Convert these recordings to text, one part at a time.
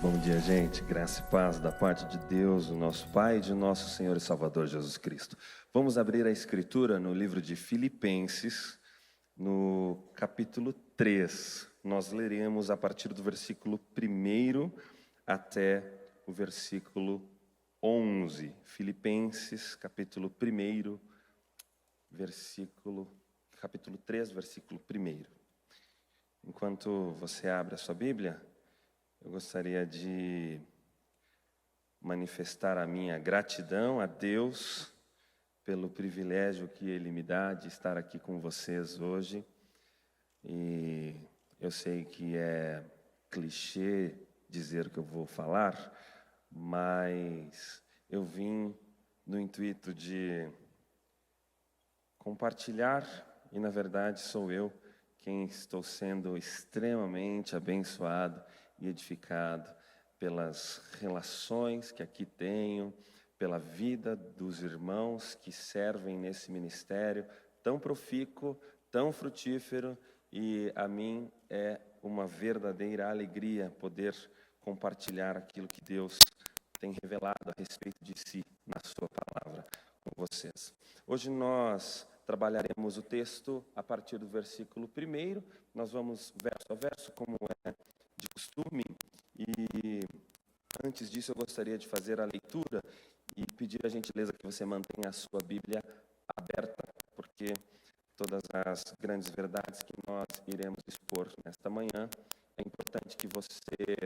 Bom dia, gente. Graça e paz da parte de Deus, o nosso Pai e de nosso Senhor e Salvador Jesus Cristo. Vamos abrir a Escritura no livro de Filipenses, no capítulo 3. Nós leremos a partir do versículo 1 até o versículo 11. Filipenses, capítulo 1, capítulo 3, versículo 1. Enquanto você abre a sua Bíblia, eu gostaria de manifestar a minha gratidão a Deus pelo privilégio que Ele me dá de estar aqui com vocês hoje. E eu sei que é clichê dizer o que eu vou falar, mas eu vim no intuito de compartilhar, e na verdade sou eu quem estou sendo extremamente abençoado e edificado pelas relações que aqui tenho, pela vida dos irmãos que servem nesse ministério tão profícuo, tão frutífero, e a mim é uma verdadeira alegria poder compartilhar aquilo que Deus tem revelado a respeito de si na sua palavra com vocês. Hoje nós trabalharemos o texto a partir do versículo 1, nós vamos verso a verso, como é de costume, e antes disso eu gostaria de fazer a leitura e pedir a gentileza que você mantenha a sua Bíblia aberta, porque todas as grandes verdades que nós iremos expor nesta manhã, é importante que você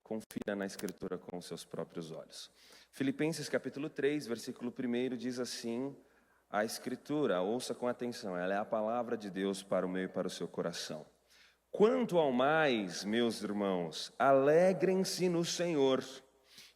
confira na Escritura com os seus próprios olhos. Filipenses capítulo 3, versículo 1 diz assim a Escritura, ouça com atenção, ela é a palavra de Deus para o meu e para o seu coração. Quanto ao mais, meus irmãos, alegrem-se no Senhor.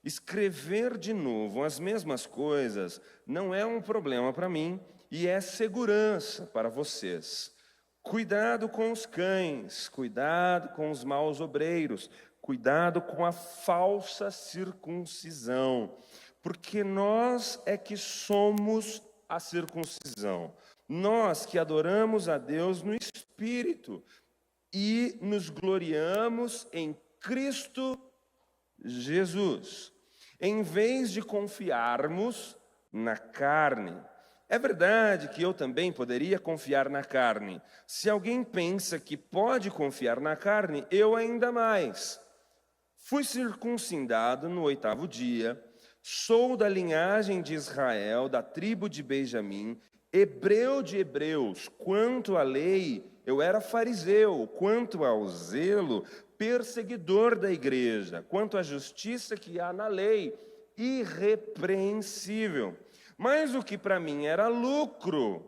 Escrever de novo as mesmas coisas não é um problema para mim e é segurança para vocês. Cuidado com os cães, cuidado com os maus obreiros, cuidado com a falsa circuncisão, porque nós é que somos a circuncisão. Nós que adoramos a Deus no Espírito e nos gloriamos em Cristo Jesus, em vez de confiarmos na carne. É verdade que eu também poderia confiar na carne. Se alguém pensa que pode confiar na carne, eu ainda mais. Fui circuncidado no 8º dia, sou da linhagem de Israel, da tribo de Benjamim, hebreu de hebreus. Quanto à lei, eu era fariseu, quanto ao zelo, perseguidor da igreja, quanto à justiça que há na lei, irrepreensível. Mas o que para mim era lucro,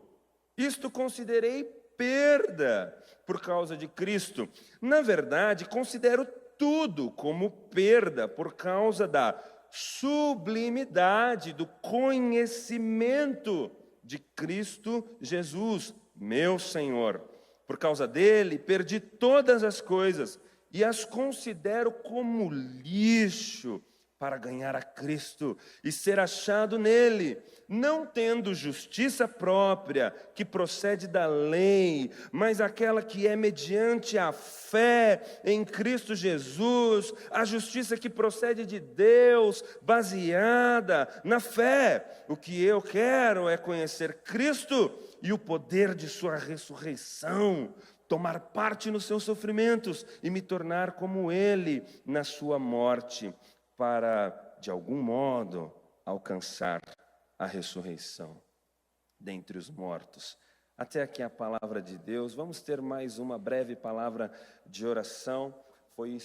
isto considerei perda por causa de Cristo. Na verdade, considero tudo como perda por causa da sublimidade do conhecimento de Cristo Jesus, meu Senhor. Por causa dele, perdi todas as coisas e as considero como lixo para ganhar a Cristo e ser achado nele, não tendo justiça própria que procede da lei, mas aquela que é mediante a fé em Cristo Jesus, a justiça que procede de Deus, baseada na fé. O que eu quero é conhecer Cristo e o poder de sua ressurreição, tomar parte nos seus sofrimentos e me tornar como ele na sua morte, para, de algum modo, alcançar a ressurreição dentre os mortos. Até aqui a palavra de Deus. Vamos ter mais uma breve palavra de oração. Foi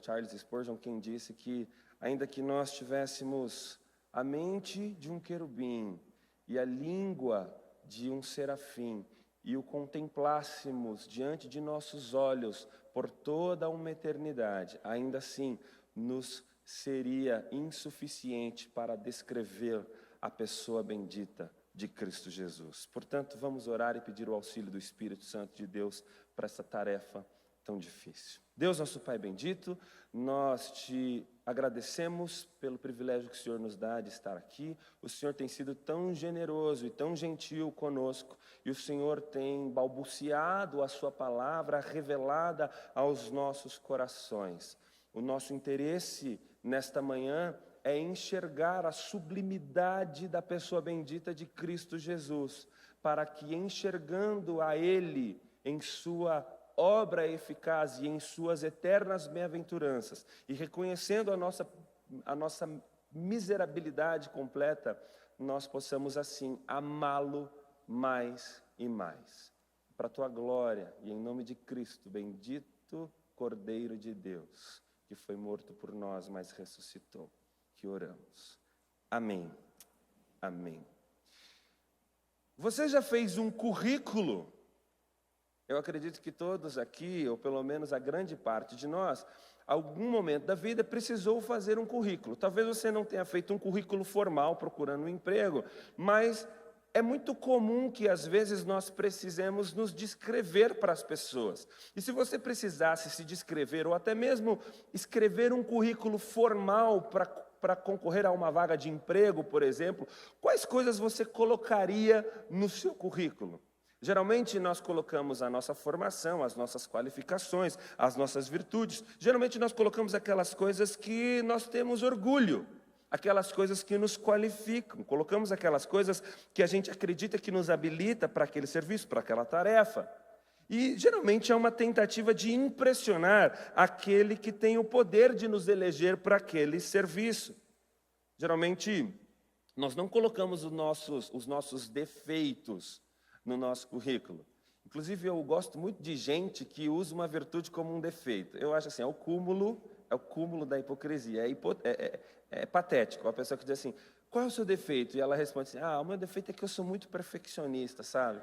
Charles Spurgeon, quem disse que, ainda que nós tivéssemos a mente de um querubim e a língua de um serafim, e o contemplássemos diante de nossos olhos por toda uma eternidade, ainda assim nos seria insuficiente para descrever a pessoa bendita de Cristo Jesus. Portanto, vamos orar e pedir o auxílio do Espírito Santo de Deus para essa tarefa tão difícil. Deus, nosso Pai bendito, nós te agradecemos pelo privilégio que o Senhor nos dá de estar aqui. O Senhor tem sido tão generoso e tão gentil conosco, e o Senhor tem balbuciado a sua palavra revelada aos nossos corações. O nosso interesse nesta manhã é enxergar a sublimidade da pessoa bendita de Cristo Jesus, para que, enxergando a Ele em sua obra eficaz e em suas eternas bem-aventuranças, e reconhecendo a nossa miserabilidade completa, nós possamos assim amá-lo mais e mais. Para a tua glória e em nome de Cristo, bendito Cordeiro de Deus, que foi morto por nós, mas ressuscitou, que oramos. Amém. Amém. Você já fez um currículo? Eu acredito que todos aqui, ou pelo menos a grande parte de nós, algum momento da vida precisou fazer um currículo. Talvez você não tenha feito um currículo formal procurando um emprego, mas é muito comum que às vezes nós precisemos nos descrever para as pessoas. E se você precisasse se descrever, ou até mesmo escrever um currículo formal para concorrer a uma vaga de emprego, por exemplo, quais coisas você colocaria no seu currículo? Geralmente nós colocamos a nossa formação, as nossas qualificações, as nossas virtudes. Geralmente nós colocamos aquelas coisas que nós temos orgulho, aquelas coisas que nos qualificam. Colocamos aquelas coisas que a gente acredita que nos habilita para aquele serviço, para aquela tarefa. E geralmente é uma tentativa de impressionar aquele que tem o poder de nos eleger para aquele serviço. Geralmente nós não colocamos os nossos defeitos no nosso currículo. Inclusive, eu gosto muito de gente que usa uma virtude como um defeito. Eu acho assim, é o cúmulo da hipocrisia. É patético. A pessoa que diz assim, qual é o seu defeito? E ela responde assim, o meu defeito é que eu sou muito perfeccionista, sabe?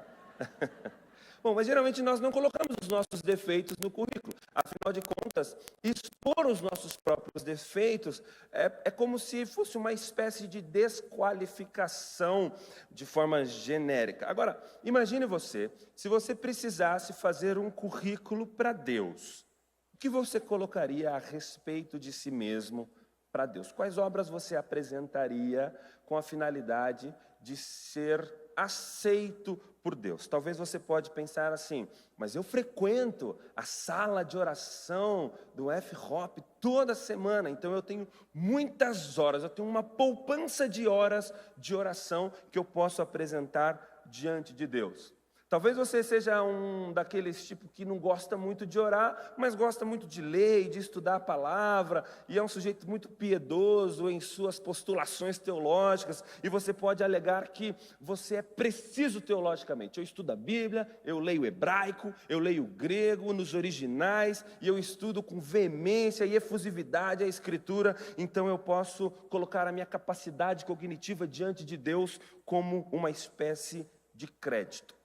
Bom, mas geralmente nós não colocamos os nossos defeitos no currículo. Afinal de contas, expor os nossos próprios defeitos é como se fosse uma espécie de desqualificação de forma genérica. Agora, imagine você, se você precisasse fazer um currículo para Deus, o que você colocaria a respeito de si mesmo para Deus? Quais obras você apresentaria com a finalidade de ser aceito por Deus? Talvez você pode pensar assim, mas eu frequento a sala de oração do F-Hop toda semana, então eu tenho muitas horas, eu tenho uma poupança de horas de oração que eu posso apresentar diante de Deus. Talvez você seja um daqueles tipo que não gosta muito de orar, mas gosta muito de ler e de estudar a palavra, e é um sujeito muito piedoso em suas postulações teológicas, e você pode alegar que você é preciso teologicamente. Eu estudo a Bíblia, eu leio hebraico, eu leio grego nos originais, e eu estudo com veemência e efusividade a Escritura, então eu posso colocar a minha capacidade cognitiva diante de Deus como uma espécie de crédito.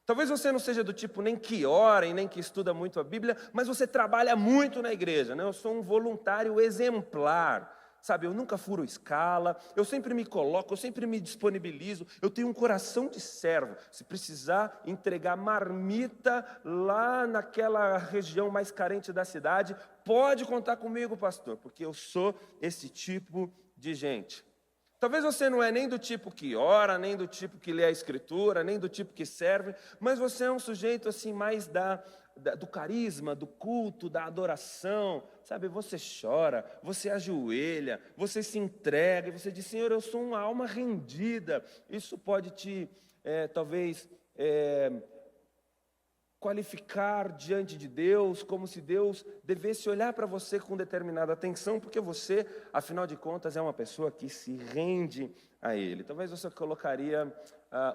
Talvez você não seja do tipo nem que ora e nem que estuda muito a Bíblia, mas você trabalha muito na igreja, né? Eu sou um voluntário exemplar, sabe? Eu nunca furo escala, eu sempre me coloco, eu sempre me disponibilizo, eu tenho um coração de servo. Se precisar entregar marmita lá naquela região mais carente da cidade, pode contar comigo, pastor, porque eu sou esse tipo de gente. Talvez você não é nem do tipo que ora, nem do tipo que lê a Escritura, nem do tipo que serve, mas você é um sujeito assim mais do carisma, do culto, da adoração, sabe? Você chora, você ajoelha, você se entrega, e você diz, Senhor, eu sou uma alma rendida. Isso pode te, talvez, qualificar diante de Deus, como se Deus devesse olhar para você com determinada atenção, porque você, afinal de contas, é uma pessoa que se rende a Ele. Talvez você colocaria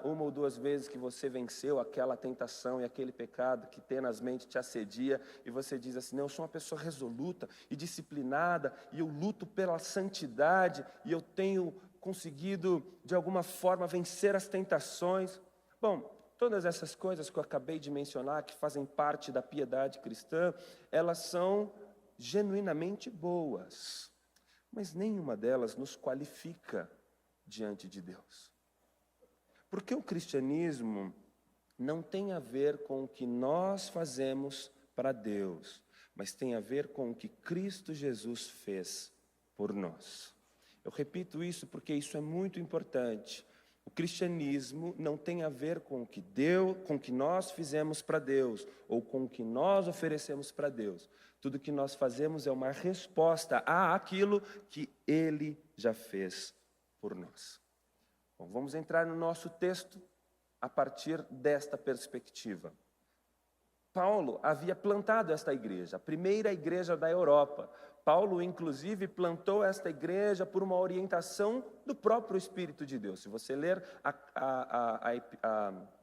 uma ou duas vezes que você venceu aquela tentação e aquele pecado que tenazmente te assedia, e você diz assim, não, eu sou uma pessoa resoluta e disciplinada, e eu luto pela santidade, e eu tenho conseguido, de alguma forma, vencer as tentações. Bom, todas essas coisas que eu acabei de mencionar, que fazem parte da piedade cristã, elas são genuinamente boas, mas nenhuma delas nos qualifica diante de Deus. Porque o cristianismo não tem a ver com o que nós fazemos para Deus, mas tem a ver com o que Cristo Jesus fez por nós. Eu repito isso porque isso é muito importante. O cristianismo não tem a ver com com o que nós fizemos para Deus, ou com o que nós oferecemos para Deus. Tudo que nós fazemos é uma resposta àquilo que Ele já fez por nós. Bom, vamos entrar no nosso texto a partir desta perspectiva. Paulo havia plantado esta igreja, a primeira igreja da Europa. Paulo, inclusive, plantou esta igreja por uma orientação do próprio Espírito de Deus. Se você ler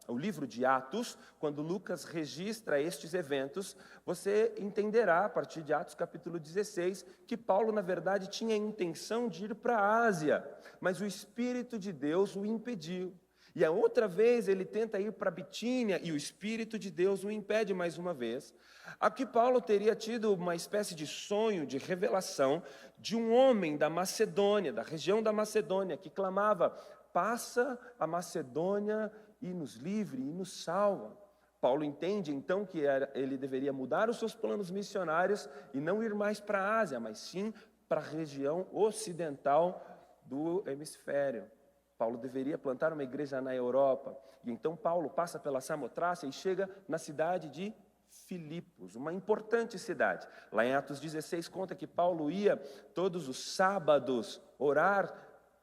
o livro de Atos, quando Lucas registra estes eventos, você entenderá, a partir de Atos capítulo 16, que Paulo, na verdade, tinha a intenção de ir para a Ásia, mas o Espírito de Deus o impediu. E a outra vez ele tenta ir para Bitínia e o Espírito de Deus o impede mais uma vez. Aqui Paulo teria tido uma espécie de sonho, de revelação de um homem da Macedônia, da região da Macedônia, que clamava: passa a Macedônia e nos livre e nos salva. Paulo entende então que ele deveria mudar os seus planos missionários e não ir mais para a Ásia, mas sim para a região ocidental do hemisfério. Paulo deveria plantar uma igreja na Europa. E então Paulo passa pela Samotrácia e chega na cidade de Filipos, uma importante cidade. Lá em Atos 16 conta que Paulo ia todos os sábados orar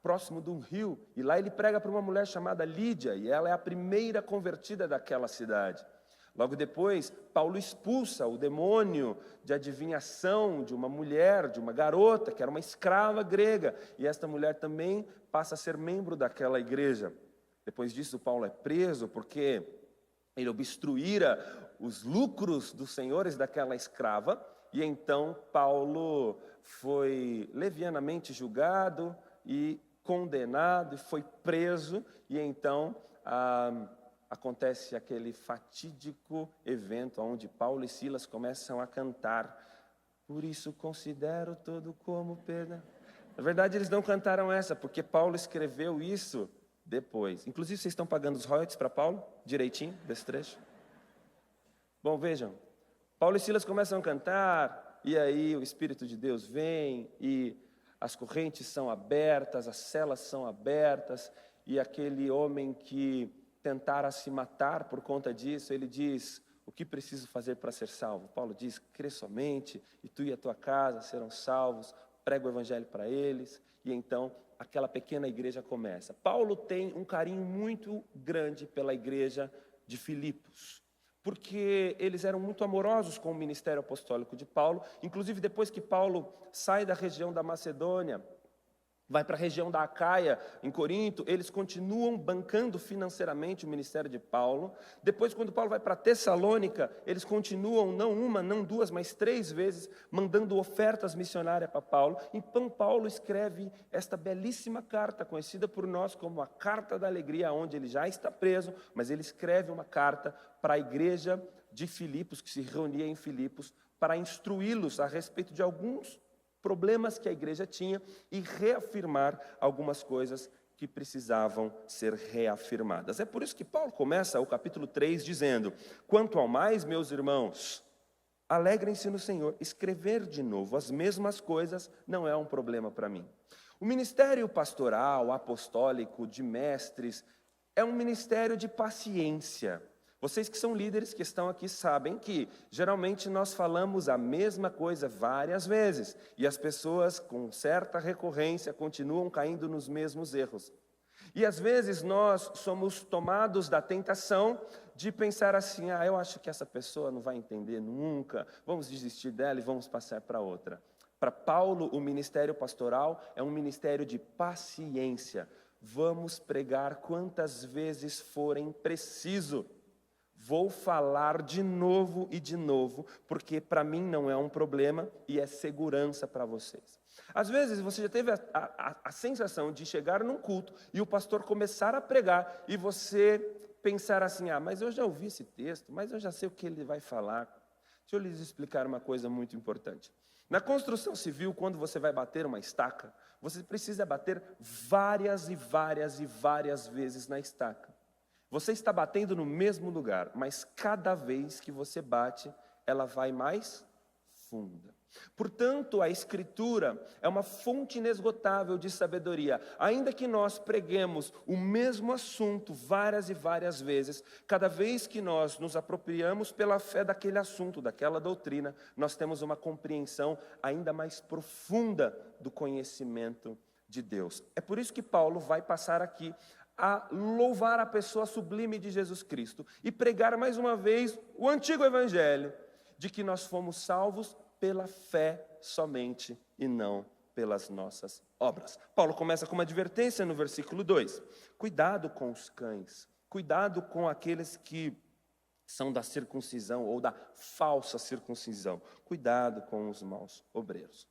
próximo de um rio. E lá ele prega para uma mulher chamada Lídia, e ela é a primeira convertida daquela cidade. Logo depois, Paulo expulsa o demônio de adivinhação de uma mulher, de uma garota, que era uma escrava grega. E esta mulher também passa a ser membro daquela igreja. Depois disso, Paulo é preso porque ele obstruíra os lucros dos senhores daquela escrava. E então Paulo foi levianamente julgado e condenado, e foi preso. E então acontece aquele fatídico evento onde Paulo e Silas começam a cantar: por isso considero tudo como perda. Na verdade, eles não cantaram essa, porque Paulo escreveu isso depois. Inclusive, vocês estão pagando os royalties para Paulo, direitinho, desse trecho? Bom, vejam, Paulo e Silas começam a cantar, e aí o Espírito de Deus vem, e as correntes são abertas, as celas são abertas, e aquele homem que tentara se matar por conta disso, ele diz: o que preciso fazer para ser salvo? Paulo diz: crê somente, e tu e a tua casa serão salvos. Prega o evangelho para eles, e então aquela pequena igreja começa. Paulo tem um carinho muito grande pela igreja de Filipos, porque eles eram muito amorosos com o ministério apostólico de Paulo. Inclusive, depois que Paulo sai da região da Macedônia, vai para a região da Acaia, em Corinto, eles continuam bancando financeiramente o ministério de Paulo. Depois, quando Paulo vai para Tessalônica, eles continuam, não uma, não duas, mas 3 vezes, mandando ofertas missionárias para Paulo. Então, Paulo escreve esta belíssima carta, conhecida por nós como a Carta da Alegria, onde ele já está preso, mas ele escreve uma carta para a igreja de Filipos, que se reunia em Filipos, para instruí-los a respeito de alguns problemas que a igreja tinha e reafirmar algumas coisas que precisavam ser reafirmadas. É por isso que Paulo começa o capítulo 3 dizendo: quanto ao mais, meus irmãos, alegrem-se no Senhor. Escrever de novo as mesmas coisas não é um problema para mim. O ministério pastoral, apostólico, de mestres, é um ministério de paciência. Vocês que são líderes que estão aqui sabem que geralmente nós falamos a mesma coisa várias vezes e as pessoas com certa recorrência continuam caindo nos mesmos erros. E às vezes nós somos tomados da tentação de pensar assim: eu acho que essa pessoa não vai entender nunca, vamos desistir dela e vamos passar para outra. Para Paulo, o ministério pastoral é um ministério de paciência. Vamos pregar quantas vezes forem preciso. Vou falar de novo e de novo, porque para mim não é um problema e é segurança para vocês. Às vezes você já teve a sensação de chegar num culto e o pastor começar a pregar e você pensar assim: mas eu já ouvi esse texto, mas eu já sei o que ele vai falar. Deixa eu lhes explicar uma coisa muito importante. Na construção civil, quando você vai bater uma estaca, você precisa bater várias e várias e várias vezes na estaca. Você está batendo no mesmo lugar, mas cada vez que você bate, ela vai mais funda. Portanto, a Escritura é uma fonte inesgotável de sabedoria. Ainda que nós preguemos o mesmo assunto várias e várias vezes, cada vez que nós nos apropriamos pela fé daquele assunto, daquela doutrina, nós temos uma compreensão ainda mais profunda do conhecimento de Deus. É por isso que Paulo vai passar aqui a louvar a pessoa sublime de Jesus Cristo e pregar mais uma vez o antigo evangelho de que nós fomos salvos pela fé somente e não pelas nossas obras. Paulo começa com uma advertência no versículo 2. Cuidado com os cães, cuidado com aqueles que são da circuncisão ou da falsa circuncisão. Cuidado com os maus obreiros.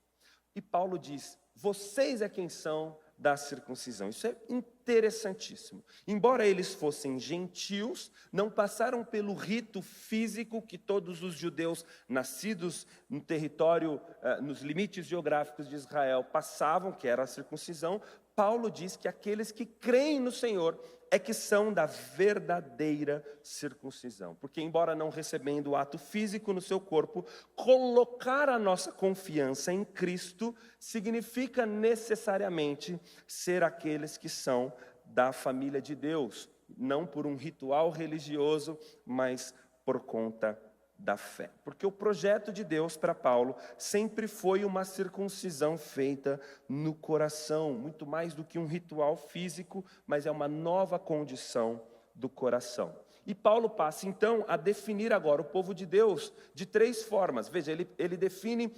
E Paulo diz, vocês é quem são da circuncisão. Isso é interessantíssimo. Embora eles fossem gentios, não passaram pelo rito físico que todos os judeus nascidos no território, nos limites geográficos de Israel passavam, que era a circuncisão. Paulo diz que aqueles que creem no Senhor é que são da verdadeira circuncisão. Porque embora não recebendo o ato físico no seu corpo, colocar a nossa confiança em Cristo significa necessariamente ser aqueles que são da família de Deus, não por um ritual religioso, mas por conta da fé. Porque o projeto de Deus para Paulo sempre foi uma circuncisão feita no coração, muito mais do que um ritual físico, mas é uma nova condição do coração. E Paulo passa então a definir agora o povo de Deus de três formas. Veja, ele define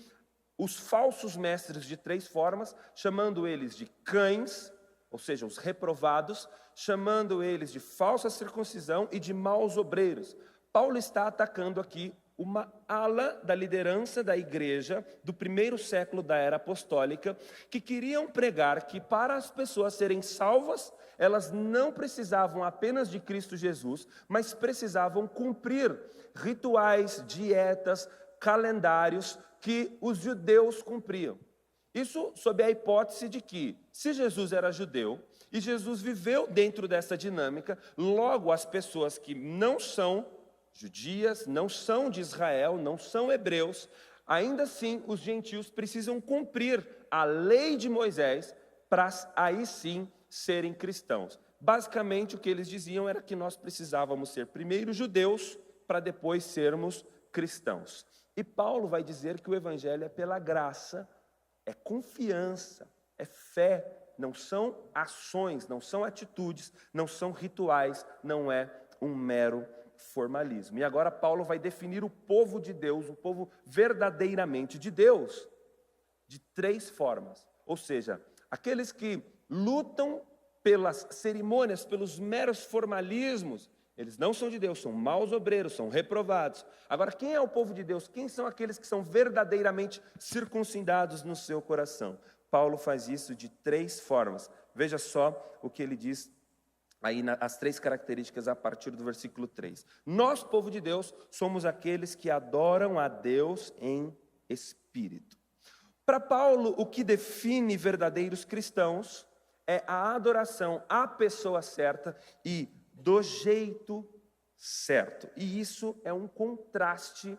os falsos mestres de três formas, chamando eles de cães, ou seja, os reprovados, chamando eles de falsa circuncisão e de maus obreiros. Paulo está atacando aqui uma ala da liderança da igreja do primeiro século da era apostólica, que queriam pregar que para as pessoas serem salvas, elas não precisavam apenas de Cristo Jesus, mas precisavam cumprir rituais, dietas, calendários que os judeus cumpriam. Isso sob a hipótese de que, se Jesus era judeu, e Jesus viveu dentro dessa dinâmica, logo as pessoas que não são judias, não são de Israel, não são hebreus, ainda assim os gentios precisam cumprir a lei de Moisés para aí sim serem cristãos. Basicamente o que eles diziam era que nós precisávamos ser primeiro judeus para depois sermos cristãos. E Paulo vai dizer que o evangelho é pela graça, é confiança, é fé, não são ações, não são atitudes, não são rituais, não é um mero formalismo. E agora Paulo vai definir o povo de Deus, o povo verdadeiramente de Deus, de três formas. Ou seja, aqueles que lutam pelas cerimônias, pelos meros formalismos, eles não são de Deus, são maus obreiros, são reprovados. Agora, quem é o povo de Deus? Quem são aqueles que são verdadeiramente circuncidados no seu coração? Paulo faz isso de três formas. Veja só o que ele diz aí as três características a partir do versículo 3. Nós, povo de Deus, somos aqueles que adoram a Deus em espírito. Para Paulo, o que define verdadeiros cristãos é a adoração à pessoa certa e do jeito certo. E isso é um contraste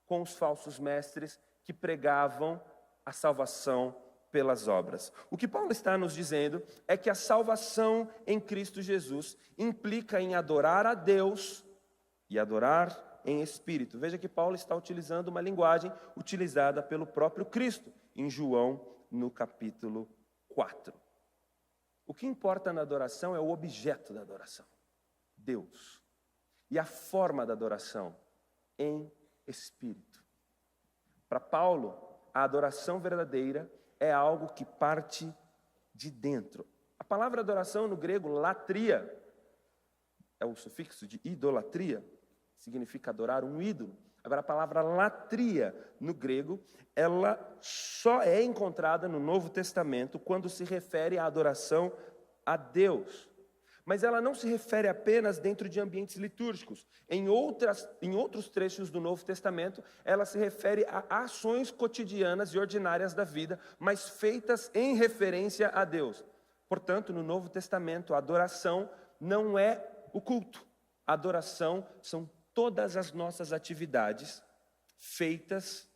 com os falsos mestres que pregavam a salvação pelas obras. O que Paulo está nos dizendo é que a salvação em Cristo Jesus implica em adorar a Deus e adorar em espírito. Veja que Paulo está utilizando uma linguagem utilizada pelo próprio Cristo em João, no capítulo 4. O que importa na adoração é o objeto da adoração, Deus. E a forma da adoração, em espírito. Para Paulo, a adoração verdadeira é algo que parte de dentro. A palavra adoração no grego, latria, é o sufixo de idolatria, significa adorar um ídolo. Agora, a palavra latria no grego, ela só é encontrada no Novo Testamento quando se refere à adoração a Deus. Mas ela não se refere apenas dentro de ambientes litúrgicos. Em outros trechos do Novo Testamento, ela se refere a ações cotidianas e ordinárias da vida, mas feitas em referência a Deus. Portanto, no Novo Testamento, a adoração não é o culto. A adoração são todas as nossas atividades feitas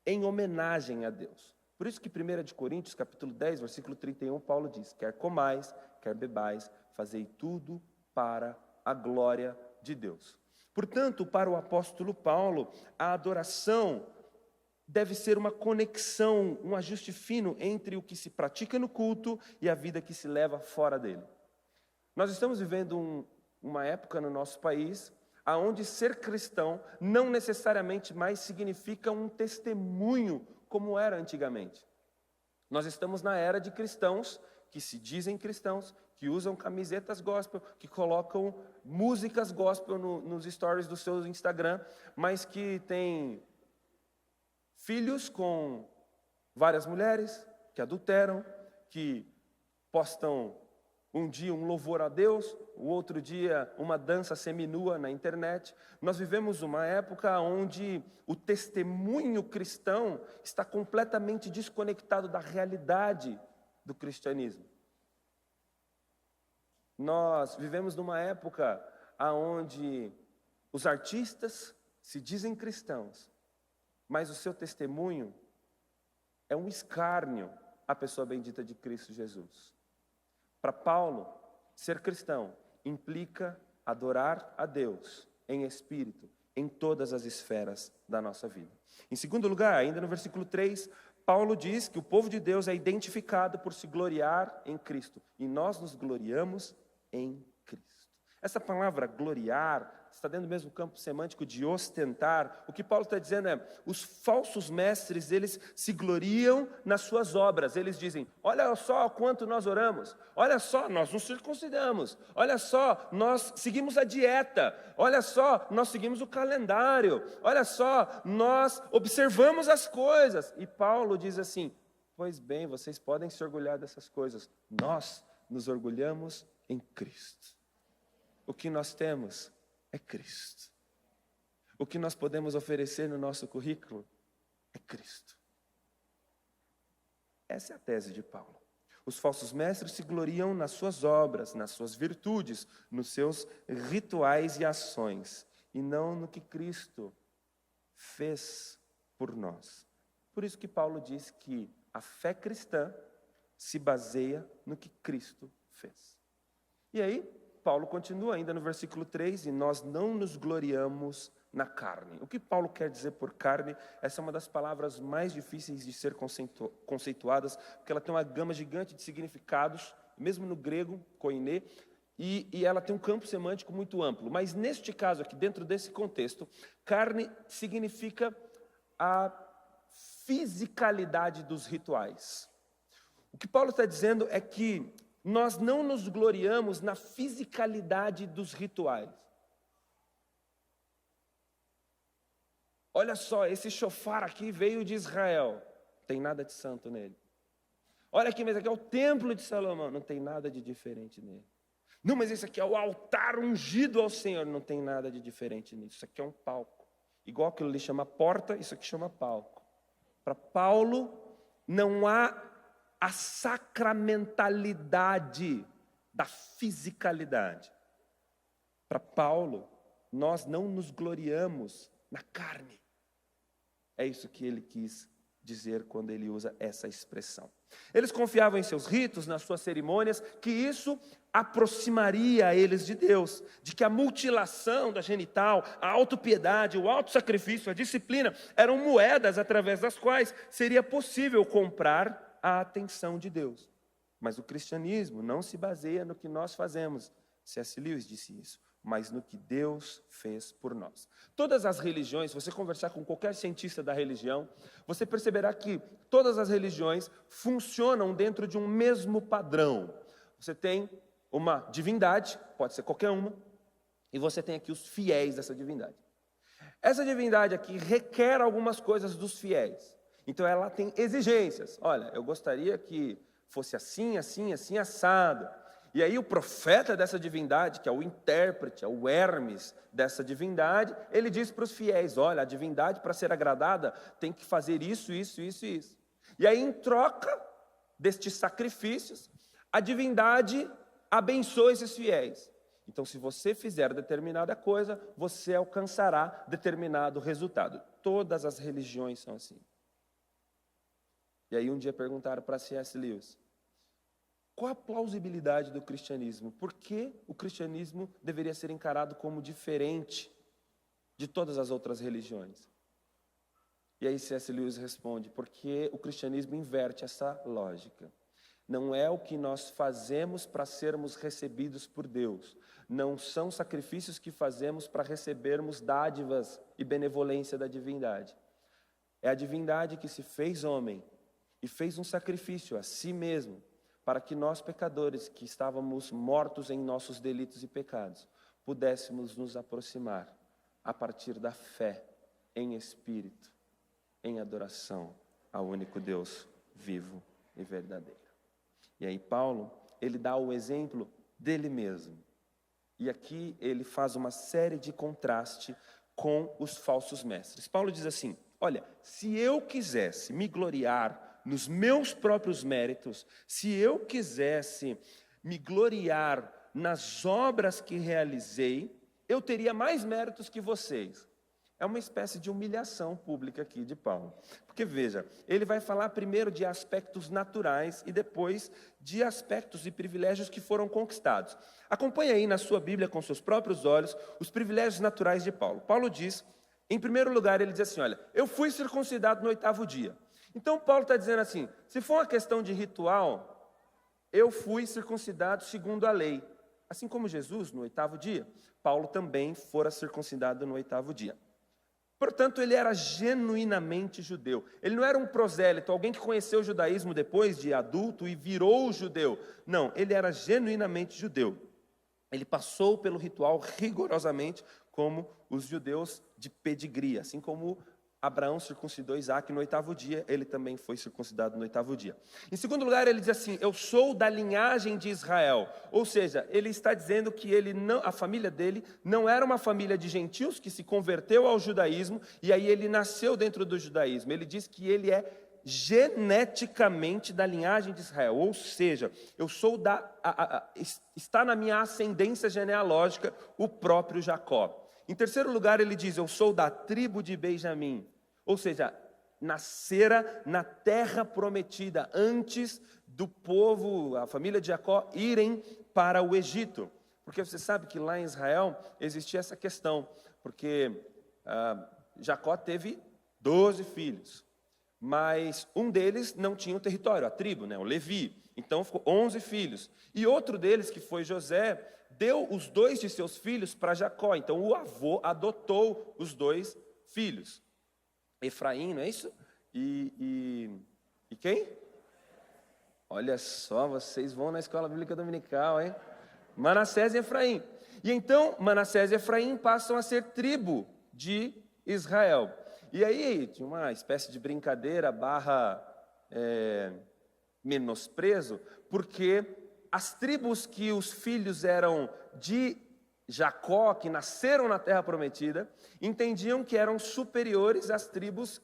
em homenagem a Deus. Por isso que 1 de Coríntios, capítulo 10, versículo 31, Paulo diz: quer comais, quer bebais, fazei tudo para a glória de Deus. Portanto, para o apóstolo Paulo, a adoração deve ser uma conexão, um ajuste fino entre o que se pratica no culto e a vida que se leva fora dele. Nós estamos vivendo uma época no nosso país onde ser cristão não necessariamente mais significa um testemunho como era antigamente. Nós estamos na era de cristãos que se dizem cristãos, que usam camisetas gospel, que colocam músicas gospel nos stories do seu Instagram, mas que têm filhos com várias mulheres, que adulteram, que postam um dia um louvor a Deus, o outro dia uma dança seminua na internet. Nós vivemos uma época onde o testemunho cristão está completamente desconectado da realidade do cristianismo. Nós vivemos numa época onde os artistas se dizem cristãos, mas o seu testemunho é um escárnio à pessoa bendita de Cristo Jesus. Para Paulo, ser cristão implica adorar a Deus em espírito, em todas as esferas da nossa vida. Em segundo lugar, ainda no versículo 3, Paulo diz que o povo de Deus é identificado por se gloriar em Cristo, e nós nos gloriamos em Cristo. Essa palavra gloriar está dentro do mesmo campo semântico de ostentar. O que Paulo está dizendo é, os falsos mestres, eles se gloriam nas suas obras. Eles dizem, olha só quanto nós oramos, olha só, nós nos circuncidamos, olha só, nós seguimos a dieta, olha só, nós seguimos o calendário, olha só, nós observamos as coisas. E Paulo diz assim, pois bem, vocês podem se orgulhar dessas coisas, nós nos orgulhamos em Cristo. O que nós temos é Cristo. O que nós podemos oferecer no nosso currículo é Cristo. Essa é a tese de Paulo. Os falsos mestres se gloriam nas suas obras, nas suas virtudes, nos seus rituais e ações, e não no que Cristo fez por nós. Por isso que Paulo diz que a fé cristã se baseia no que Cristo fez. E aí, Paulo continua ainda no versículo 3, e nós não nos gloriamos na carne. O que Paulo quer dizer por carne? Essa é uma das palavras mais difíceis de ser conceituadas, porque ela tem uma gama gigante de significados, mesmo no grego, koiné, e ela tem um campo semântico muito amplo. Mas neste caso aqui, dentro desse contexto, carne significa a fisicalidade dos rituais. O que Paulo está dizendo é que nós não nos gloriamos na fisicalidade dos rituais. Olha só, esse shofar aqui veio de Israel, não tem nada de santo nele. Olha aqui, mas aqui é o templo de Salomão, não tem nada de diferente nele. Não, mas esse aqui é o altar ungido ao Senhor, não tem nada de diferente nisso. Isso aqui é um palco. Igual aquilo ali chama porta, isso aqui chama palco. Para Paulo, não há a sacramentalidade da fisicalidade. Para Paulo, nós não nos gloriamos na carne. É isso que ele quis dizer quando ele usa essa expressão. Eles confiavam em seus ritos, nas suas cerimônias, que isso aproximaria eles de Deus, de que a mutilação da genital, a autopiedade, o autossacrifício, a disciplina, eram moedas através das quais seria possível comprar a atenção de Deus. Mas o cristianismo não se baseia no que nós fazemos. C.S. Lewis disse isso, mas no que Deus fez por nós. Todas as religiões, se você conversar com qualquer cientista da religião, você perceberá que todas as religiões funcionam dentro de um mesmo padrão. Você tem uma divindade, pode ser qualquer uma, e você tem aqui os fiéis dessa divindade. Essa divindade aqui requer algumas coisas dos fiéis. Então ela tem exigências. Olha, eu gostaria que fosse assim, assim, assim, assado. E aí o profeta dessa divindade, que é o intérprete, é o Hermes dessa divindade, ele diz para os fiéis, olha, a divindade para ser agradada tem que fazer isso, isso, isso e isso. E aí em troca destes sacrifícios, a divindade abençoa esses fiéis. Então se você fizer determinada coisa, você alcançará determinado resultado. Todas as religiões são assim. E aí um dia perguntaram para C.S. Lewis, qual a plausibilidade do cristianismo? Por que o cristianismo deveria ser encarado como diferente de todas as outras religiões? E aí C.S. Lewis responde, porque o cristianismo inverte essa lógica. Não é o que nós fazemos para sermos recebidos por Deus. Não são sacrifícios que fazemos para recebermos dádivas e benevolência da divindade. É a divindade que se fez homem e fez um sacrifício a si mesmo, para que nós, pecadores, que estávamos mortos em nossos delitos e pecados, pudéssemos nos aproximar a partir da fé em espírito, em adoração ao único Deus vivo e verdadeiro. E aí Paulo, ele dá o exemplo dele mesmo. E aqui ele faz uma série de contraste com os falsos mestres. Paulo diz assim, olha, se eu quisesse me gloriar nos meus próprios méritos, se eu quisesse me gloriar nas obras que realizei, eu teria mais méritos que vocês. É uma espécie de humilhação pública aqui de Paulo. Porque veja, ele vai falar primeiro de aspectos naturais e depois de aspectos e privilégios que foram conquistados. Acompanhe aí na sua Bíblia com seus próprios olhos os privilégios naturais de Paulo. Paulo diz, em primeiro lugar, ele diz assim, olha, eu fui circuncidado no 8º dia. Então Paulo está dizendo assim, se for uma questão de ritual, eu fui circuncidado segundo a lei. Assim como Jesus no 8º dia, Paulo também fora circuncidado no 8º dia. Portanto, ele era genuinamente judeu. Ele não era um prosélito, alguém que conheceu o judaísmo depois de adulto e virou judeu. Não, ele era genuinamente judeu. Ele passou pelo ritual rigorosamente como os judeus de pedigree, assim como Abraão circuncidou Isaac no 8º dia, ele também foi circuncidado no 8º dia. Em segundo lugar, ele diz assim, eu sou da linhagem de Israel. Ou seja, ele está dizendo que a família dele não era uma família de gentios que se converteu ao judaísmo e aí ele nasceu dentro do judaísmo. Ele diz que ele é geneticamente da linhagem de Israel. Ou seja, eu sou está na minha ascendência genealógica o próprio Jacó. Em terceiro lugar, ele diz, eu sou da tribo de Benjamim. Ou seja, nascera na terra prometida, antes do povo, a família de Jacó, irem para o Egito. Porque você sabe que lá em Israel existia essa questão, porque Jacó teve 12 filhos, mas um deles não tinha o território, a tribo, o Levi. Então ficou 11 filhos. E outro deles, que foi José, deu os 2 de seus filhos para Jacó. Então o avô adotou os 2 filhos. Efraim, não é isso? E quem? Olha só, vocês vão na escola bíblica dominical, hein? Manassés e Efraim. E então Manassés e Efraim passam a ser tribo de Israel. E aí tinha uma espécie de brincadeira / menosprezo, porque as tribos que os filhos eram de Jacó, que nasceram na terra prometida, entendiam que eram superiores às tribos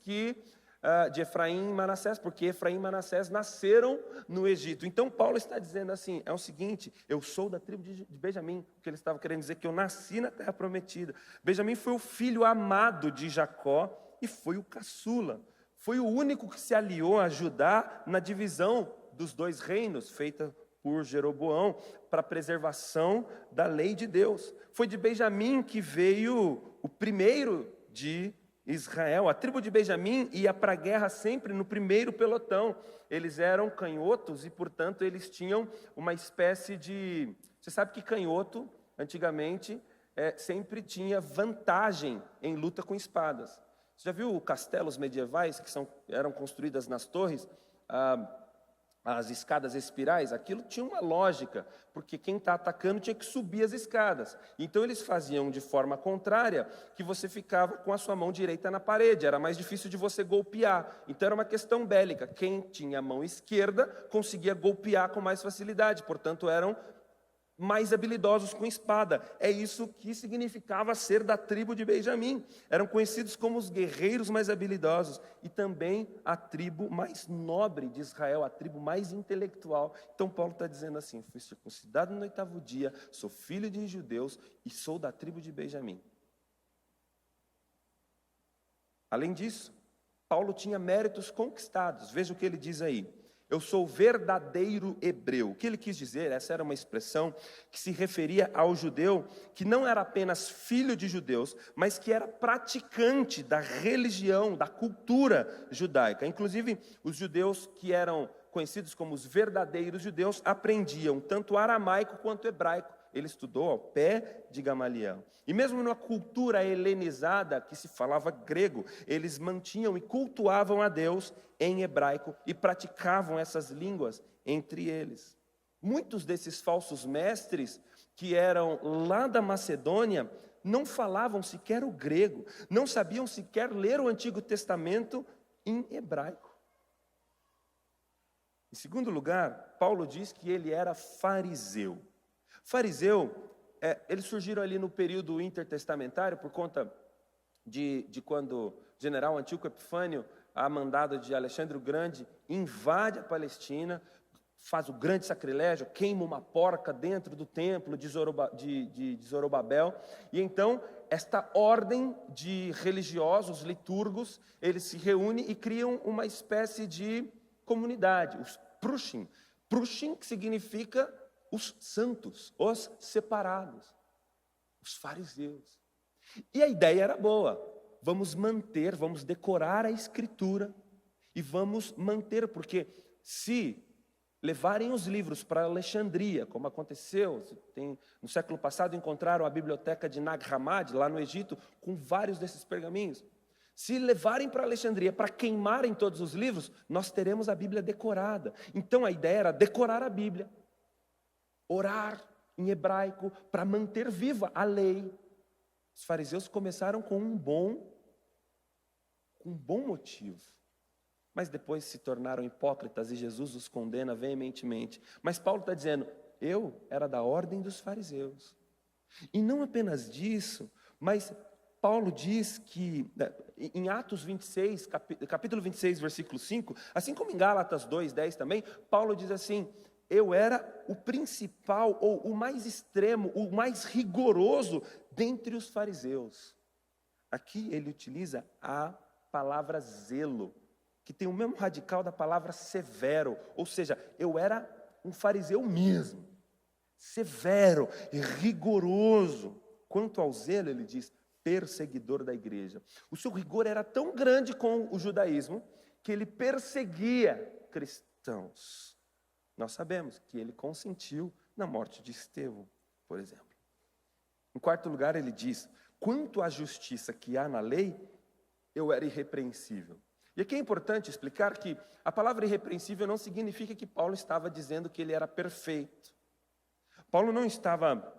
de Efraim e Manassés, porque Efraim e Manassés nasceram no Egito. Então Paulo está dizendo assim, é o seguinte, eu sou da tribo de Benjamim, porque ele estava querendo dizer que eu nasci na terra prometida. Benjamim foi o filho amado de Jacó e foi o caçula. Foi o único que se aliou a Judá na divisão dos 2 reinos, feita por Jeroboão, para a preservação da lei de Deus. Foi de Benjamim que veio o primeiro de Israel. A tribo de Benjamim ia para a guerra sempre no primeiro pelotão. Eles eram canhotos e, portanto, eles tinham uma espécie de... Você sabe que canhoto, antigamente, sempre tinha vantagem em luta com espadas. Você já viu castelos medievais que eram construídas nas torres? As escadas espirais, aquilo tinha uma lógica, porque quem está atacando tinha que subir as escadas. Então eles faziam de forma contrária, que você ficava com a sua mão direita na parede, era mais difícil de você golpear. Então era uma questão bélica, quem tinha a mão esquerda conseguia golpear com mais facilidade, portanto eram mais habilidosos com espada. É isso que significava ser da tribo de Benjamim. Eram conhecidos como os guerreiros mais habilidosos e também a tribo mais nobre de Israel, a tribo mais intelectual. Então Paulo está dizendo assim, fui circuncidado no 8º dia, sou filho de judeus e sou da tribo de Benjamim. Além disso, Paulo tinha méritos conquistados. Veja o que ele diz aí. Eu sou verdadeiro hebreu. O que ele quis dizer? Essa era uma expressão que se referia ao judeu que não era apenas filho de judeus, mas que era praticante da religião, da cultura judaica. Inclusive, os judeus que eram conhecidos como os verdadeiros judeus aprendiam tanto aramaico quanto hebraico. Ele estudou ao pé de Gamaliel. E mesmo numa cultura helenizada, que se falava grego, eles mantinham e cultuavam a Deus em hebraico e praticavam essas línguas entre eles. Muitos desses falsos mestres que eram lá da Macedônia não falavam sequer o grego, não sabiam sequer ler o Antigo Testamento em hebraico. Em segundo lugar, Paulo diz que ele era fariseu. Fariseu, eles surgiram ali no período intertestamentário por conta de quando o general Antíoco Epifânio, a mandado de Alexandre o Grande, invade a Palestina, faz o grande sacrilégio, queima uma porca dentro do templo de Zorobabel, e então esta ordem de religiosos, liturgos, eles se reúnem e criam uma espécie de comunidade, os Prushim. Prushim que significa os santos, os separados, os fariseus. E a ideia era boa, vamos manter, vamos decorar a Escritura, e vamos manter, porque se levarem os livros para Alexandria, como aconteceu, no século passado encontraram a biblioteca de Nag Hammadi, lá no Egito, com vários desses pergaminhos. Se levarem para Alexandria, para queimarem todos os livros, nós teremos a Bíblia decorada. Então a ideia era decorar a Bíblia, orar em hebraico para manter viva a lei. Os fariseus começaram com um bom motivo, mas depois se tornaram hipócritas e Jesus os condena veementemente. Mas Paulo está dizendo, eu era da ordem dos fariseus. E não apenas disso, mas Paulo diz que, em Atos 26, capítulo 26, versículo 5, assim como em Gálatas 2, 10 também, Paulo diz assim, eu era o principal, ou o mais extremo, o mais rigoroso dentre os fariseus. Aqui ele utiliza a palavra zelo, que tem o mesmo radical da palavra severo, ou seja, eu era um fariseu mesmo, severo e rigoroso. Quanto ao zelo, ele diz, perseguidor da igreja. O seu rigor era tão grande com o judaísmo, que ele perseguia cristãos. Nós sabemos que ele consentiu na morte de Estevão, por exemplo. Em quarto lugar, ele diz, quanto à justiça que há na lei, eu era irrepreensível. E aqui é importante explicar que a palavra irrepreensível não significa que Paulo estava dizendo que ele era perfeito. Paulo não estava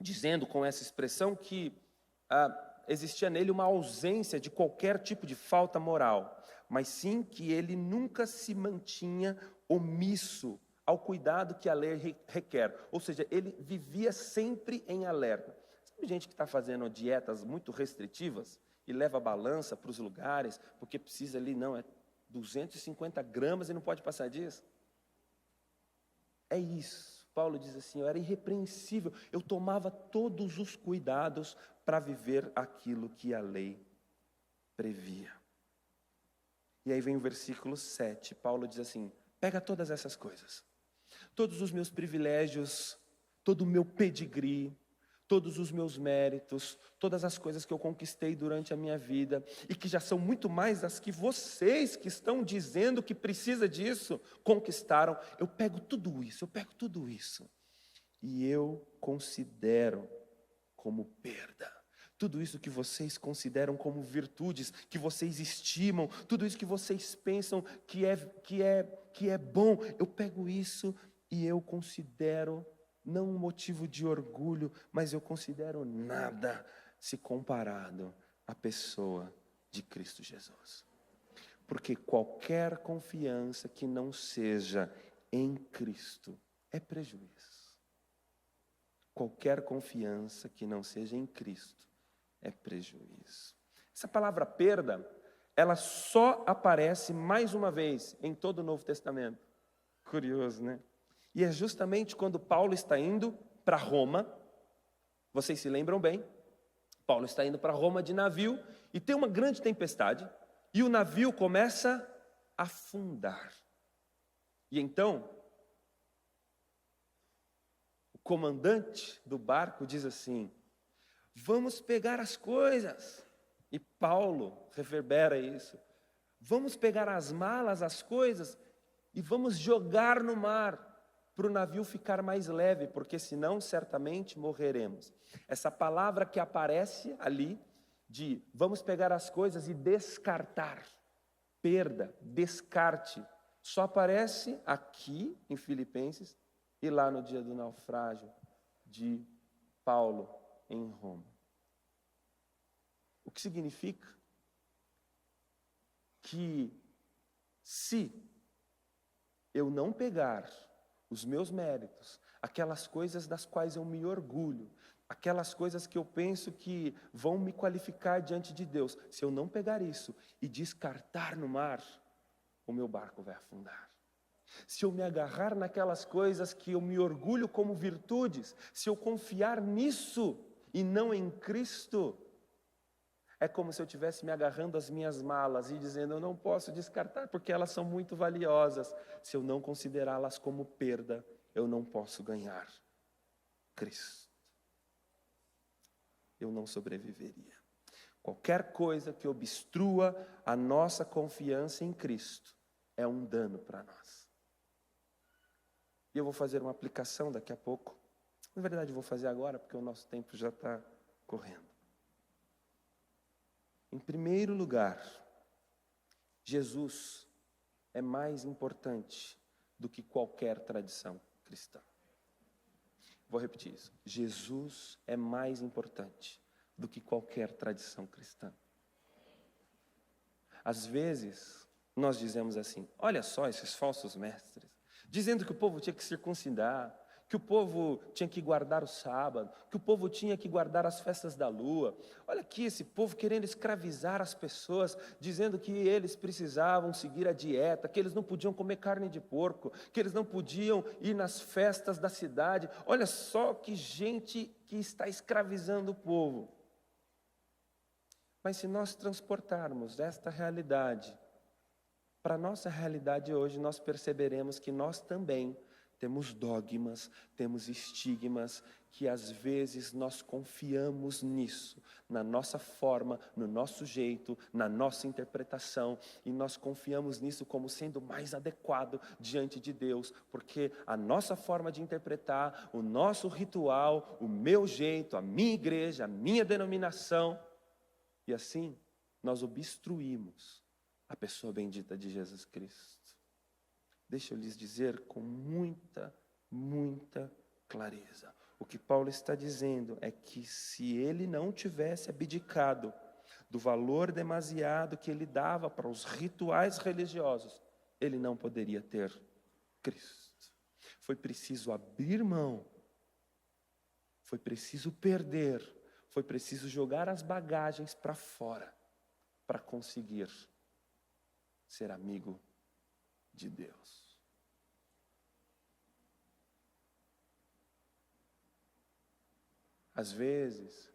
dizendo com essa expressão que existia nele uma ausência de qualquer tipo de falta moral, mas sim que ele nunca se mantinha omisso ao cuidado que a lei requer. Ou seja, ele vivia sempre em alerta. Sabe gente que está fazendo dietas muito restritivas e leva a balança para os lugares, porque precisa ali, não, é 250 gramas e não pode passar disso? É isso. Paulo diz assim, eu era irrepreensível, eu tomava todos os cuidados para viver aquilo que a lei previa. E aí vem o versículo 7, Paulo diz assim, pega todas essas coisas, todos os meus privilégios, todo o meu pedigree, todos os meus méritos, todas as coisas que eu conquistei durante a minha vida, e que já são muito mais das que vocês que estão dizendo que precisa disso, conquistaram. Eu pego tudo isso, e eu considero como perda. Tudo isso que vocês consideram como virtudes, que vocês estimam, tudo isso que vocês pensam que é bom, eu pego isso e eu considero não um motivo de orgulho, mas eu considero nada se comparado à pessoa de Cristo Jesus. Porque qualquer confiança que não seja em Cristo é prejuízo. Qualquer confiança que não seja em Cristo é prejuízo. Essa palavra perda, ela só aparece mais uma vez em todo o Novo Testamento. Curioso, né? E é justamente quando Paulo está indo para Roma, vocês se lembram bem, Paulo está indo para Roma de navio, e tem uma grande tempestade, e o navio começa a afundar. E então, o comandante do barco diz assim: vamos pegar as coisas. E Paulo reverbera isso. Vamos pegar as malas, as coisas, e vamos jogar no mar, para o navio ficar mais leve, porque senão certamente morreremos. Essa palavra que aparece ali, de vamos pegar as coisas e descartar, perda, descarte, só aparece aqui em Filipenses e lá no dia do naufrágio de Paulo em Roma. O que significa que se eu não pegar os meus méritos, aquelas coisas das quais eu me orgulho, aquelas coisas que eu penso que vão me qualificar diante de Deus, se eu não pegar isso e descartar no mar, o meu barco vai afundar. Se eu me agarrar naquelas coisas que eu me orgulho como virtudes, se eu confiar nisso e não em Cristo, é como se eu estivesse me agarrando às minhas malas e dizendo, eu não posso descartar porque elas são muito valiosas. Se eu não considerá-las como perda, eu não posso ganhar Cristo. Eu não sobreviveria. Qualquer coisa que obstrua a nossa confiança em Cristo é um dano para nós. E eu vou fazer uma aplicação daqui a pouco. Na verdade, eu vou fazer agora porque o nosso tempo já está correndo. Em primeiro lugar, Jesus é mais importante do que qualquer tradição cristã. Vou repetir isso. Jesus é mais importante do que qualquer tradição cristã. Às vezes, nós dizemos assim, olha só esses falsos mestres, dizendo que o povo tinha que circuncidar, que o povo tinha que guardar o sábado, que o povo tinha que guardar as festas da lua. Olha aqui esse povo querendo escravizar as pessoas, dizendo que eles precisavam seguir a dieta, que eles não podiam comer carne de porco, que eles não podiam ir nas festas da cidade. Olha só que gente que está escravizando o povo. Mas se nós transportarmos esta realidade para a nossa realidade hoje, nós perceberemos que nós também temos dogmas, temos estigmas, que às vezes nós confiamos nisso, na nossa forma, no nosso jeito, na nossa interpretação, e nós confiamos nisso como sendo mais adequado diante de Deus, porque a nossa forma de interpretar, o nosso ritual, o meu jeito, a minha igreja, a minha denominação, e assim nós obstruímos a pessoa bendita de Jesus Cristo. Deixa eu lhes dizer com muita clareza. O que Paulo está dizendo é que se ele não tivesse abdicado do valor demasiado que ele dava para os rituais religiosos, ele não poderia ter Cristo. Foi preciso abrir mão, foi preciso perder, foi preciso jogar as bagagens para fora para conseguir ser amigo de Deus. Às vezes,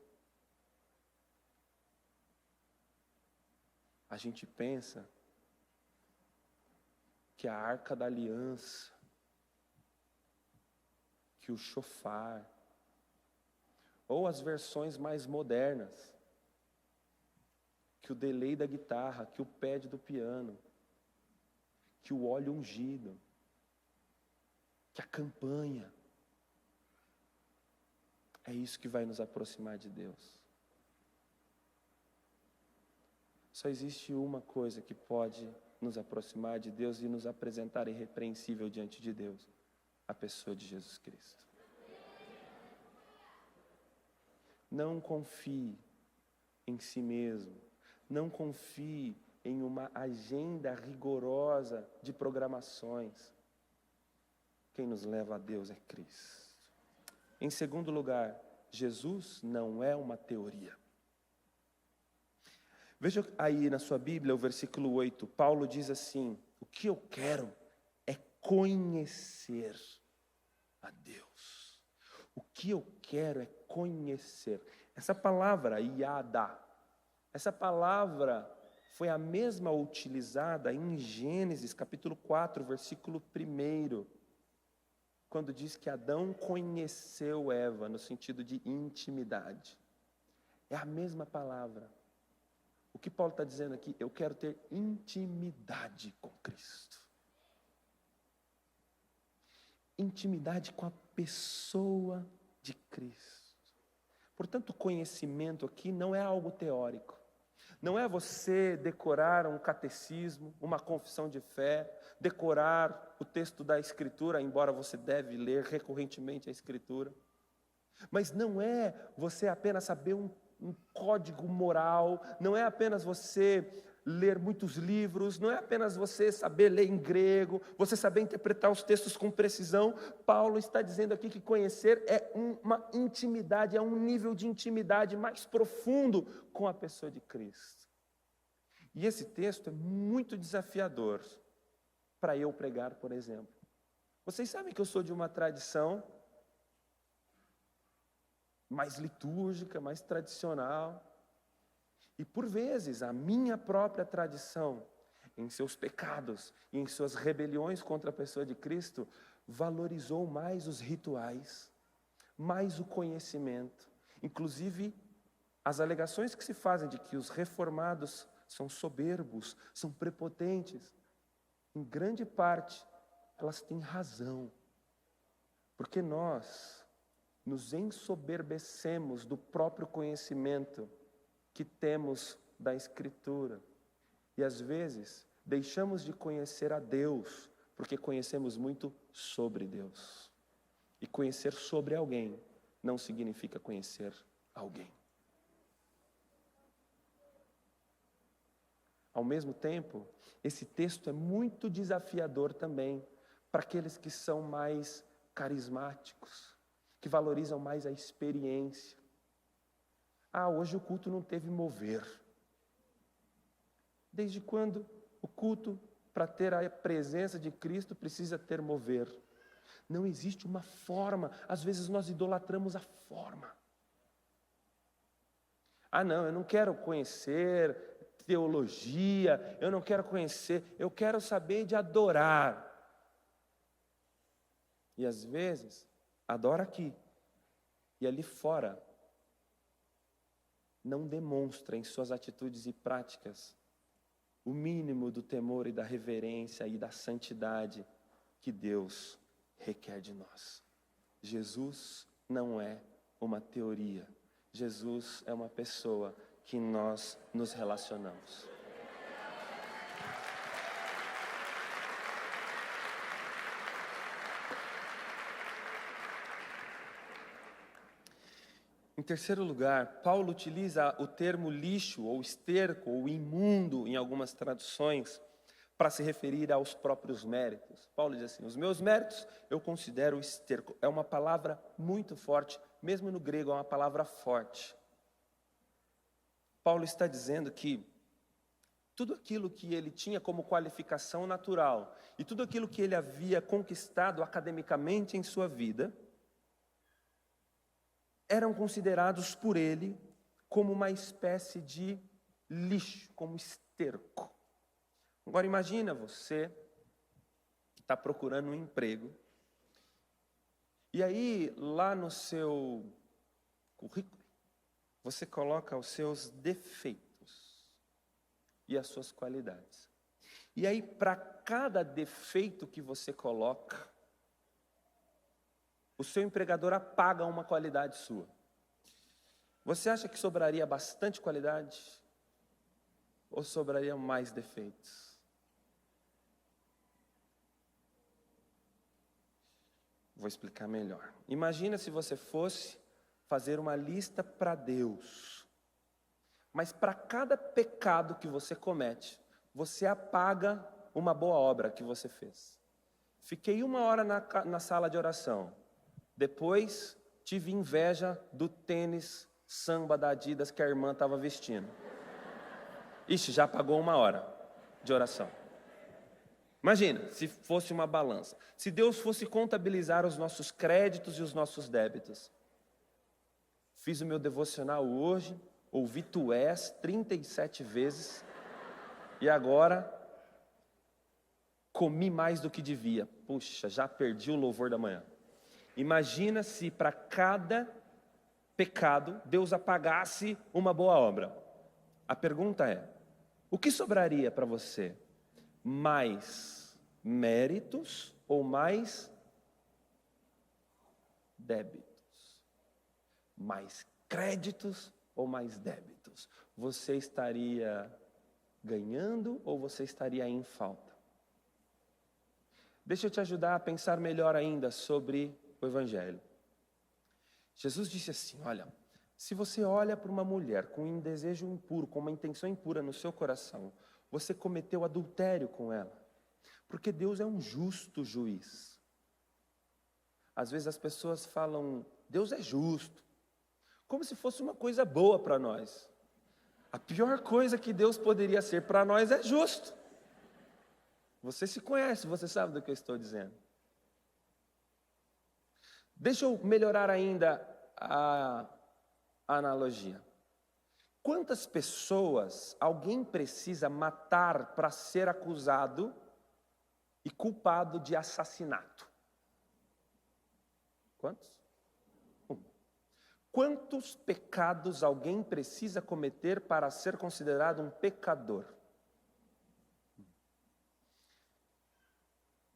a gente pensa que a arca da aliança, que o shofar, ou as versões mais modernas, que o delay da guitarra, que o pad do piano, que o óleo ungido, que a campanha, é isso que vai nos aproximar de Deus. Só existe uma coisa que pode nos aproximar de Deus e nos apresentar irrepreensível diante de Deus: a pessoa de Jesus Cristo. Não confie em si mesmo, não confie em uma agenda rigorosa de programações. Quem nos leva a Deus é Cristo. Em segundo lugar, Jesus não é uma teoria. Veja aí na sua Bíblia o versículo 8, Paulo diz assim: o que eu quero é conhecer a Deus. O que eu quero é conhecer. Essa palavra, iada, essa palavra foi a mesma utilizada em Gênesis, capítulo 4, versículo 1, quando diz que Adão conheceu Eva, no sentido de intimidade. É a mesma palavra. O que Paulo está dizendo aqui? Eu quero ter intimidade com Cristo. Intimidade com a pessoa de Cristo. Portanto, o conhecimento aqui não é algo teórico. Não é você decorar um catecismo, uma confissão de fé, decorar o texto da Escritura, embora você deve ler recorrentemente a Escritura. Mas não é você apenas saber um código moral, não é apenas você ler muitos livros, não é apenas você saber ler em grego, você saber interpretar os textos com precisão. Paulo está dizendo aqui que conhecer é uma intimidade, é um nível de intimidade mais profundo com a pessoa de Cristo. E esse texto é muito desafiador para eu pregar, por exemplo. Vocês sabem que eu sou de uma tradição mais litúrgica, mais tradicional. E por vezes a minha própria tradição, em seus pecados e em suas rebeliões contra a pessoa de Cristo, valorizou mais os rituais, mais o conhecimento. Inclusive, as alegações que se fazem de que os reformados são soberbos, são prepotentes, em grande parte, elas têm razão. Porque nós nos ensoberbecemos do próprio conhecimento que temos da Escritura. E às vezes, deixamos de conhecer a Deus, porque conhecemos muito sobre Deus. E conhecer sobre alguém não significa conhecer alguém. Ao mesmo tempo, esse texto é muito desafiador também para aqueles que são mais carismáticos, que valorizam mais a experiência. Hoje o culto não teve mover. Desde quando o culto, para ter a presença de Cristo, precisa ter mover? Não existe uma forma. Às vezes nós idolatramos a forma. Não, eu não quero conhecer teologia, eu não quero conhecer, eu quero saber de adorar. E às vezes, adora aqui, e ali fora, não demonstra em suas atitudes e práticas o mínimo do temor e da reverência e da santidade que Deus requer de nós. Jesus não é uma teoria, Jesus é uma pessoa que nós nos relacionamos. Em terceiro lugar, Paulo utiliza o termo lixo, ou esterco, ou imundo, em algumas traduções, para se referir aos próprios méritos. Paulo diz assim: os meus méritos eu considero esterco. É uma palavra muito forte, mesmo no grego é uma palavra forte. Paulo está dizendo que tudo aquilo que ele tinha como qualificação natural e tudo aquilo que ele havia conquistado academicamente em sua vida eram considerados por ele como uma espécie de lixo, como esterco. Agora imagina você que está procurando um emprego e aí lá no seu currículo você coloca os seus defeitos e as suas qualidades. E aí para cada defeito que você coloca, o seu empregador apaga uma qualidade sua. Você acha que sobraria bastante qualidade? Ou sobraria mais defeitos? Vou explicar melhor. Imagina se você fosse fazer uma lista para Deus. Mas para cada pecado que você comete, você apaga uma boa obra que você fez. Fiquei 1 hora na sala de oração. Depois, tive inveja do tênis samba da Adidas que a irmã estava vestindo. Ixi, já pagou 1 hora de oração. Imagina, se fosse uma balança. Se Deus fosse contabilizar os nossos créditos e os nossos débitos. Fiz o meu devocional hoje, ouvi Tu És 37 vezes. e agora comi mais do que devia. Puxa, já perdi o louvor da manhã. Imagina se para cada pecado Deus apagasse uma boa obra. A pergunta é: o que sobraria para você? Mais méritos ou mais débitos? Mais créditos ou mais débitos? Você estaria ganhando ou você estaria em falta? Deixa eu te ajudar a pensar melhor ainda sobre o Evangelho. Jesus disse assim: olha, se você olha para uma mulher com um desejo impuro, com uma intenção impura no seu coração, você cometeu adultério com ela, porque Deus é um justo juiz. Às vezes as pessoas falam, Deus é justo, como se fosse uma coisa boa para nós. A pior coisa que Deus poderia ser para nós é justo. Você se conhece, você sabe do que eu estou dizendo. Deixa eu melhorar ainda a analogia. Quantas pessoas alguém precisa matar para ser acusado e culpado de assassinato? Quantos? Quantos pecados alguém precisa cometer para ser considerado um pecador?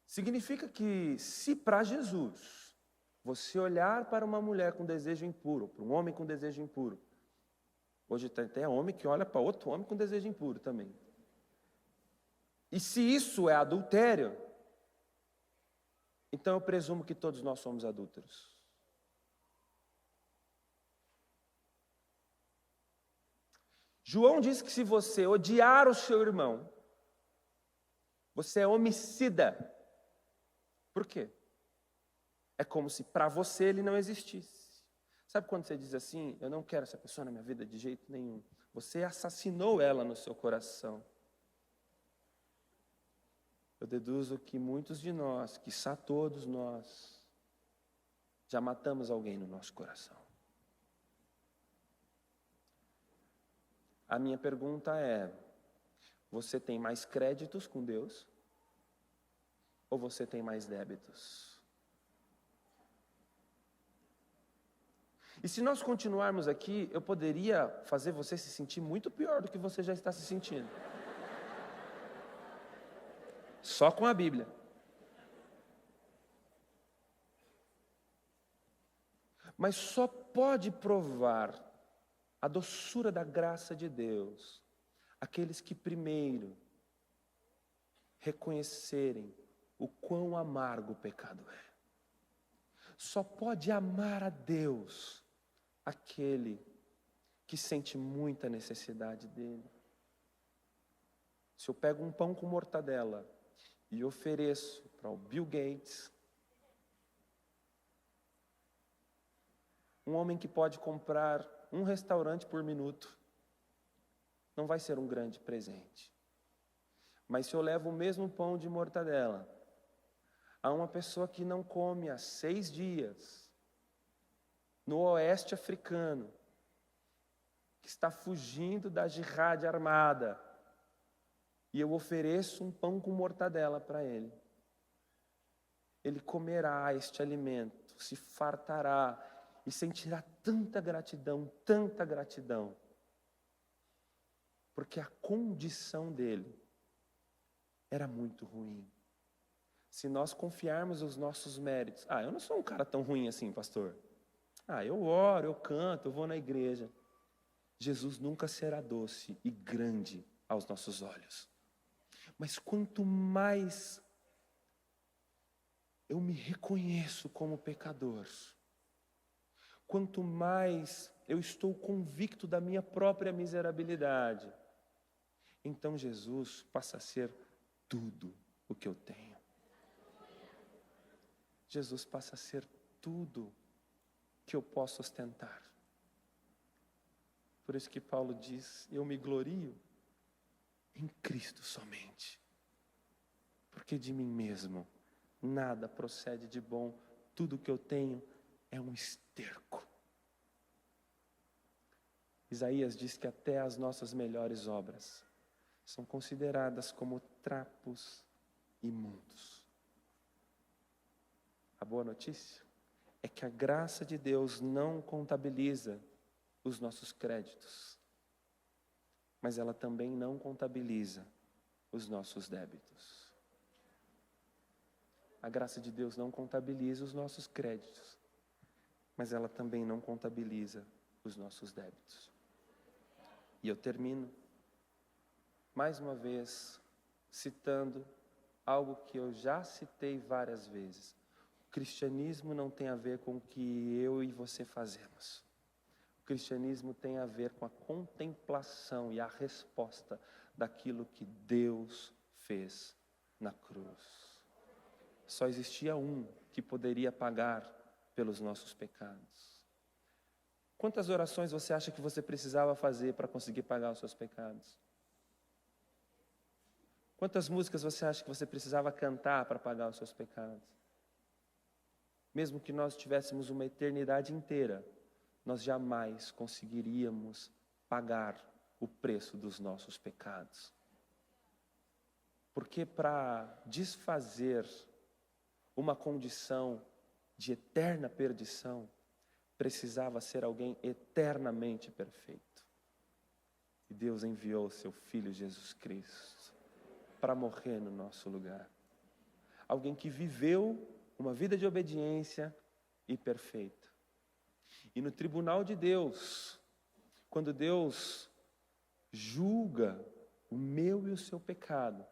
Significa que se para Jesus você olhar para uma mulher com desejo impuro, para um homem com desejo impuro, hoje tem até homem que olha para outro homem com desejo impuro também. E se isso é adultério, então eu presumo que todos nós somos adúlteros. João diz que se você odiar o seu irmão, você é homicida. Por quê? É como se para você ele não existisse. Sabe quando você diz assim, eu não quero essa pessoa na minha vida de jeito nenhum. Você assassinou ela no seu coração. Eu deduzo que muitos de nós, quiçá todos nós, já matamos alguém no nosso coração. A minha pergunta é, você tem mais créditos com Deus? Ou você tem mais débitos? E se nós continuarmos aqui, eu poderia fazer você se sentir muito pior do que você já está se sentindo. Só com a Bíblia. Mas só pode provar a doçura da graça de Deus aqueles que primeiro reconhecerem o quão amargo o pecado é. Só pode amar a Deus aquele que sente muita necessidade dele. Se eu pego um pão com mortadela e ofereço para o Bill Gates, um homem que pode comprar um restaurante por minuto, não vai ser um grande presente. Mas se eu levo o mesmo pão de mortadela a uma pessoa que não come há 6 dias, no oeste africano, que está fugindo da jihad armada, e eu ofereço um pão com mortadela para ele, ele comerá este alimento, se fartará e sentirá tanta gratidão, porque a condição dele era muito ruim. Se nós confiarmos os nossos méritos, eu não sou um cara tão ruim assim, pastor. Eu oro, eu canto, eu vou na igreja. Jesus nunca será doce e grande aos nossos olhos. Mas quanto mais eu me reconheço como pecador, quanto mais eu estou convicto da minha própria miserabilidade, então Jesus passa a ser tudo o que eu tenho. Jesus passa a ser tudo que eu posso ostentar. Por isso que Paulo diz, eu me glorio em Cristo somente. Porque de mim mesmo nada procede de bom, tudo que eu tenho é um esterco. Isaías diz que até as nossas melhores obras são consideradas como trapos imundos. A boa notícia é que a graça de Deus não contabiliza os nossos créditos, mas ela também não contabiliza os nossos débitos. A graça de Deus não contabiliza os nossos créditos, mas ela também não contabiliza os nossos débitos. E eu termino, mais uma vez, citando algo que eu já citei várias vezes. O cristianismo não tem a ver com o que eu e você fazemos. O cristianismo tem a ver com a contemplação e a resposta daquilo que Deus fez na cruz. Só existia um que poderia pagar pelos nossos pecados. Quantas orações você acha que você precisava fazer para conseguir pagar os seus pecados? Quantas músicas você acha que você precisava cantar para pagar os seus pecados? Mesmo que nós tivéssemos uma eternidade inteira, nós jamais conseguiríamos pagar o preço dos nossos pecados. Porque para desfazer uma condição de eterna perdição, precisava ser alguém eternamente perfeito. E Deus enviou o seu Filho Jesus Cristo para morrer no nosso lugar. Alguém que viveu uma vida de obediência e perfeita. E no tribunal de Deus, quando Deus julga o meu e o seu pecado,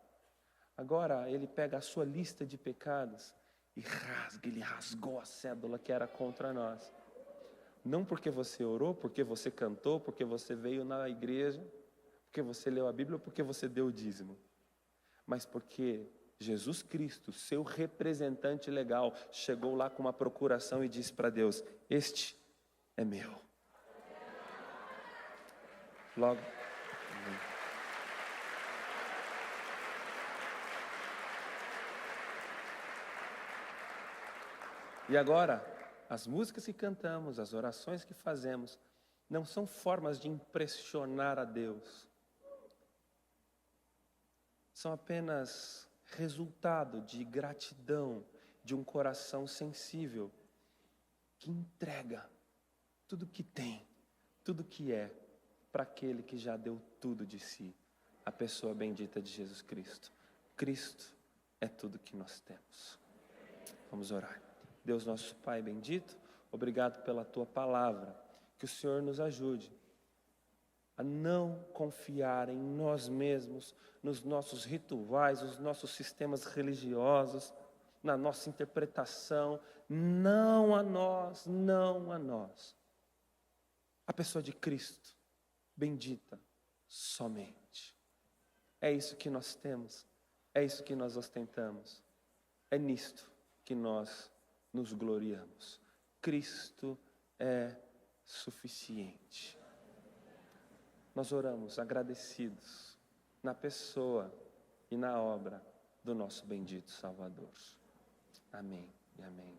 agora Ele pega a sua lista de pecados e Ele rasgou a cédula que era contra nós. Não porque você orou, porque você cantou, porque você veio na igreja, porque você leu a Bíblia ou porque você deu o dízimo, mas porque Jesus Cristo, seu representante legal, chegou lá com uma procuração e disse para Deus: este é meu. Logo, e agora, as músicas que cantamos, as orações que fazemos, não são formas de impressionar a Deus. São apenas resultado de gratidão de um coração sensível que entrega tudo que tem, tudo que é, para aquele que já deu tudo de si, a pessoa bendita de Jesus Cristo. Cristo é tudo que nós temos. Vamos orar. Deus nosso Pai bendito, obrigado pela Tua palavra, que o Senhor nos ajude a não confiar em nós mesmos, nos nossos rituais, nos nossos sistemas religiosos, na nossa interpretação, não a nós, não a nós. A pessoa de Cristo, bendita, somente. É isso que nós temos, é isso que nós ostentamos, é nisto que nós nos gloriamos. Cristo é suficiente. Nós oramos agradecidos na pessoa e na obra do nosso bendito Salvador. Amém e amém.